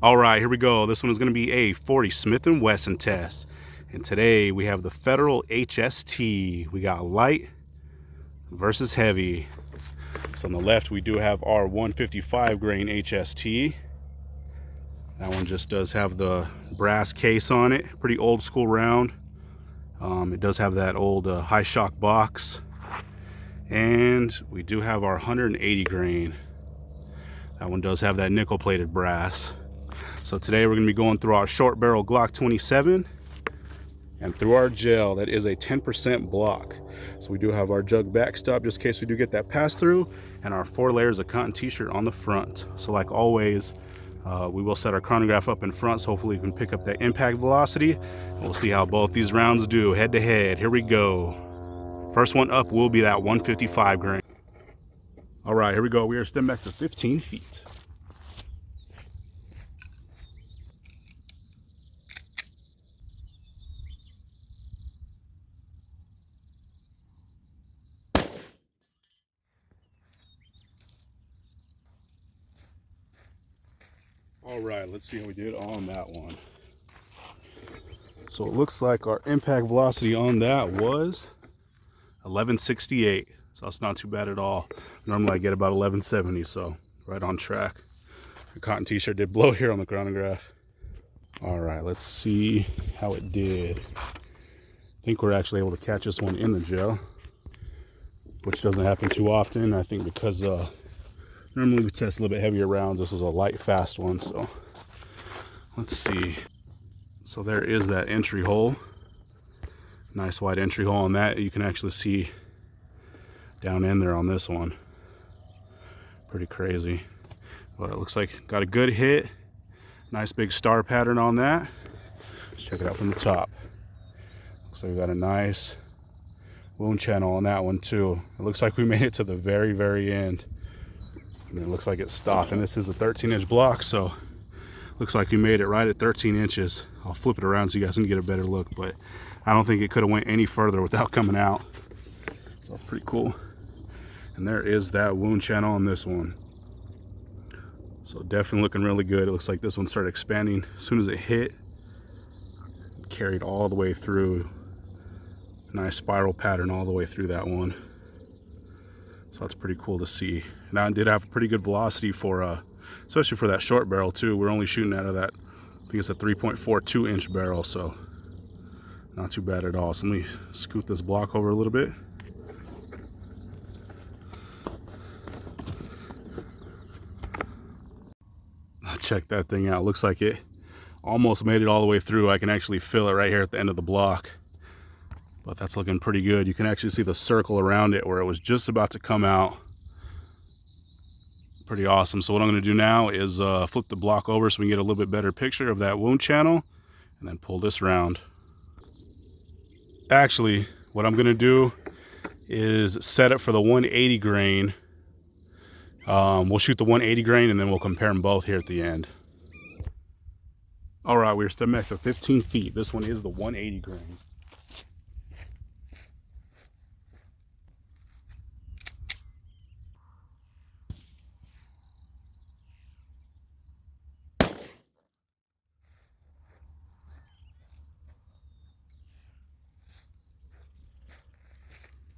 All right, here we go. This one is going to be a 40 Smith & Wesson test. And today we have the Federal HST. We got light versus heavy. So on the left, we do have our 155 grain HST. That one just does have the brass case on it. Pretty old school round. It does have that old high shock box. And we do have our 180 grain. That one does have that nickel plated brass. So today we're going to be going through our short barrel Glock 27 and through our gel. That is a 10% block. So we do have our jug backstop just in case we do get that pass through, and our 4 layers of cotton t-shirt on the front. So like always, we will set our chronograph up in front, so hopefully we can pick up that impact velocity. And we'll see how both these rounds do head to head. Here we go. First one up will be that 155 grain. All right, here we go. We are stepping back to 15 feet. All right, let's see how we did on that one. So it looks like our impact velocity on that was 1168. So that's not too bad at all. Normally I get about 1170, so right on track. The cotton t-shirt did blow here on the chronograph. All right, let's see how it did. I think we're actually able to catch this one in the gel, which doesn't happen too often. I think because normally we test a little bit heavier rounds. This is a light, fast one, so let's see. So there is that entry hole. Nice wide entry hole on that. You can actually see down in there on this one. Pretty crazy. But it looks like got a good hit. Nice big star pattern on that. Let's check it out from the top. Looks like we got a nice wound channel on that one too. It looks like we made it to the very, very end. And it looks like it stopped, and this is a 13-inch block, so looks like we made it right at 13 inches. I'll flip it around so you guys can get a better look, but I don't think it could have went any further without coming out. So that's pretty cool. And there is that wound channel on this one. So definitely looking really good. It looks like this one started expanding as soon as it hit. It carried all the way through. Nice spiral pattern all the way through that one. So that's pretty cool to see. Now it did have a pretty good velocity for, especially for that short barrel too. We're only shooting out of that, I think it's a 3.42 inch barrel, so not too bad at all. So let me scoot this block over a little bit. Check that thing out. Looks like it almost made it all the way through. I can actually feel it right here at the end of the block. But that's looking pretty good. You can actually see the circle around it where it was just about to come out. Pretty awesome. So what I'm going to do now is flip the block over so we can get a little bit better picture of that wound channel, and then pull this round. Actually, what I'm going to do is set it for the 180 grain. We'll shoot the 180 grain and then we'll compare them both here at the end. All right, we're stepping back to 15 feet. This one is the 180 grain.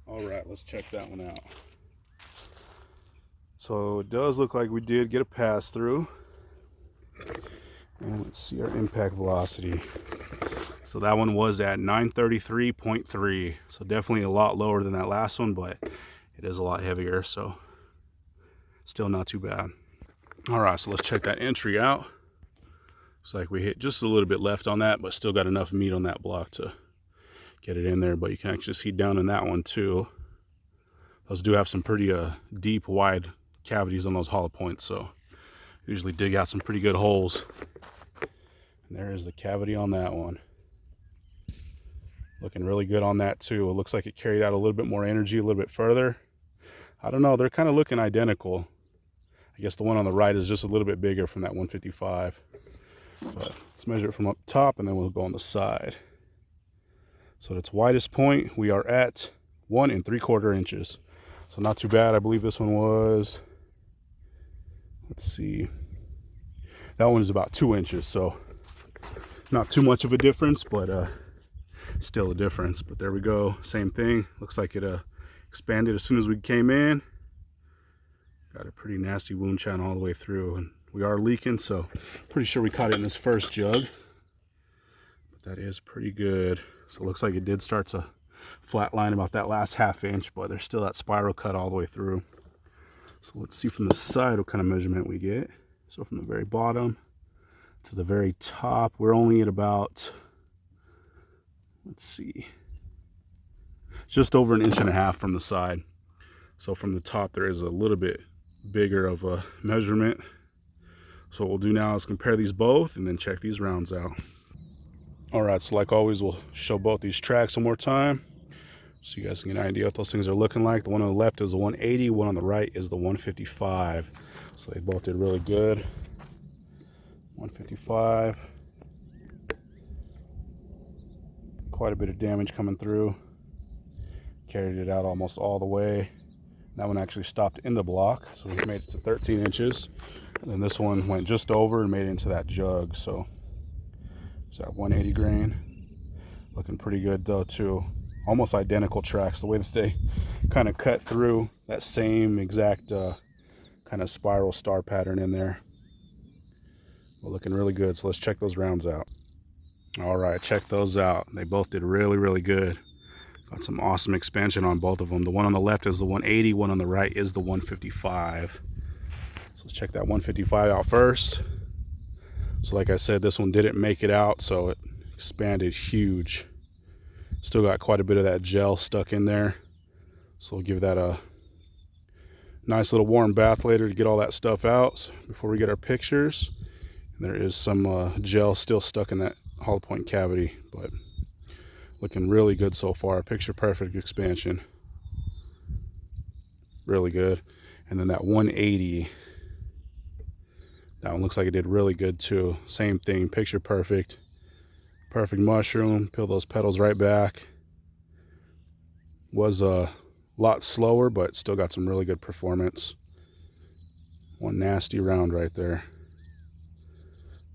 All right, let's check that one out. So it does look like we did get a pass through. And let's see our impact velocity. So that one was at 933.3. So definitely a lot lower than that last one, but it is a lot heavier, so still not too bad. All right, so let's check that entry out. Looks like we hit just a little bit left on that, but still got enough meat on that block to get it in there. But you can actually see down in that one too. Those do have some pretty deep, wide cavities on those hollow points, so usually dig out some pretty good holes. And there is the cavity on that one. Looking really good on that too. It looks like it carried out a little bit more energy a little bit further. I don't know, they're kind of looking identical. I guess the one on the right is just a little bit bigger from that 155. But let's measure it from up top and then we'll go on the side. So at its widest point, we are at 1 3/4 inches. So not too bad. I believe this one was, let's see, That one is about 2 inches, so not too much of a difference, but still a difference. But there we go, same thing. Looks like it expanded as soon as we came in. Got a pretty nasty wound channel all the way through, and we are leaking, so pretty sure we caught it in this first jug. But that is pretty good. So it looks like it did start to flatline about that last ½ inch, but there's still that spiral cut all the way through. So let's see from the side what kind of measurement we get. So from the very bottom to the very top, we're only at about, let's see, just over 1.5 inches from the side. So from the top there is a little bit bigger of a measurement. So what we'll do now is compare these both and then check these rounds out. All right, so like always, we'll show both these tracks one more time so you guys can get an idea what those things are looking like. The one on the left is the 180, one on the right is the 155. So they both did really good. 155. Quite a bit of damage coming through. Carried it out almost all the way. That one actually stopped in the block, so we made it to 13 inches. And then this one went just over and made it into that jug. So it's that 180 grain. Looking pretty good though too. Almost identical tracks. The way that they kind of cut through that same exact kind of spiral star pattern in there. But looking really good. So let's check those rounds out. All right, check those out. They both did really, really good. Got some awesome expansion on both of them. The one on the left is the 180, one on the right is the 155. So let's check that 155 out first. So like I said, this one didn't make it out, so it expanded huge. Still got quite a bit of that gel stuck in there. So we'll give that a nice little warm bath later to get all that stuff out. So before we get our pictures, there is some gel still stuck in that hollow point cavity, but looking really good so far. Picture perfect expansion. Really good. And then that 180, that one looks like it did really good too. Same thing, picture perfect. Perfect mushroom. Peel those petals right back. Was a lot slower, but still got some really good performance. One nasty round right there.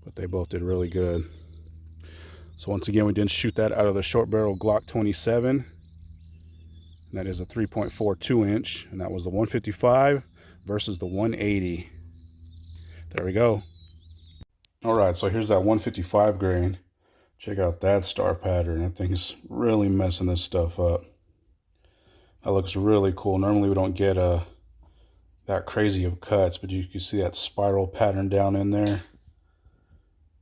But they both did really good. So once again, we didn't shoot that out of the short barrel Glock 27. And that is a 3.42 inch, and that was the 155 versus the 180. There we go. All right, so here's that 155 grain. Check out that star pattern. That thing's really messing this stuff up. That looks really cool. Normally we don't get that crazy of cuts, but you can see that spiral pattern down in there.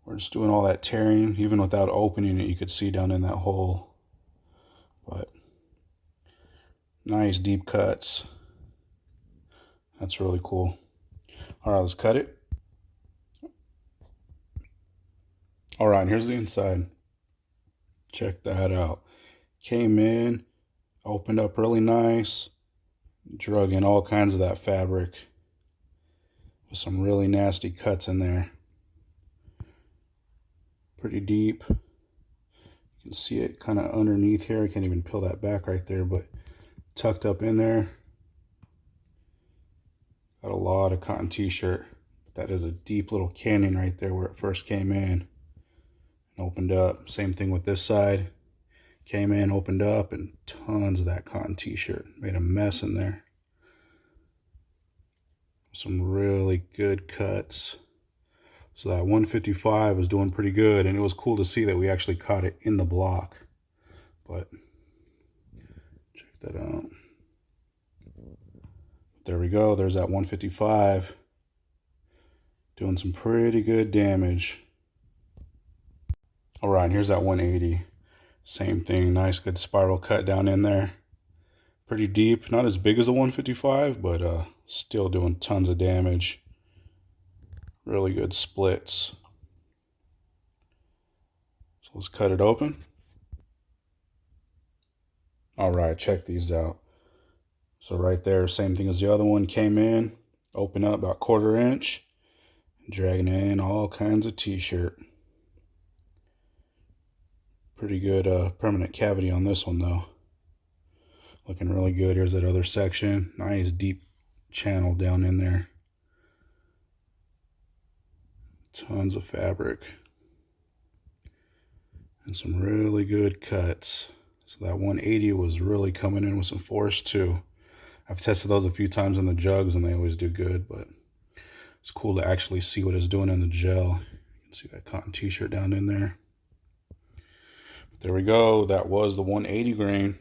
We're just doing all that tearing. Even without opening it, you could see down in that hole. But nice deep cuts. That's really cool. All right, let's cut it. All right, here's the inside. Check that out. Came in, opened up really nice, drug in all kinds of that fabric with some really nasty cuts in there. Pretty deep. You can see it kind of underneath here. I can't even peel that back right there, but tucked up in there. Got a lot of cotton t-shirt. That is a deep little canyon right there where it first came in and opened up. Same thing with this side. Came in, opened up, and tons of that cotton t-shirt. Made a mess in there. Some really good cuts. So that 155 was doing pretty good, and it was cool to see that we actually caught it in the block. But check that out. There we go. There's that 155. Doing some pretty good damage. All right, here's that 180. Same thing. Nice, good spiral cut down in there. Pretty deep. Not as big as a 155, but still doing tons of damage. Really good splits. So let's cut it open. All right, check these out. So right there, same thing as the other one. Came in, opened up about 1/4 inch, dragging in all kinds of t-shirt. Pretty good permanent cavity on this one though. Looking really good. Here's that other section. Nice deep channel down in there. Tons of fabric. And some really good cuts. So that 180 was really coming in with some force too. I've tested those a few times in the jugs and they always do good, but it's cool to actually see what it's doing in the gel. You can see that cotton t-shirt down in there. But there we go. That was the 180 grain.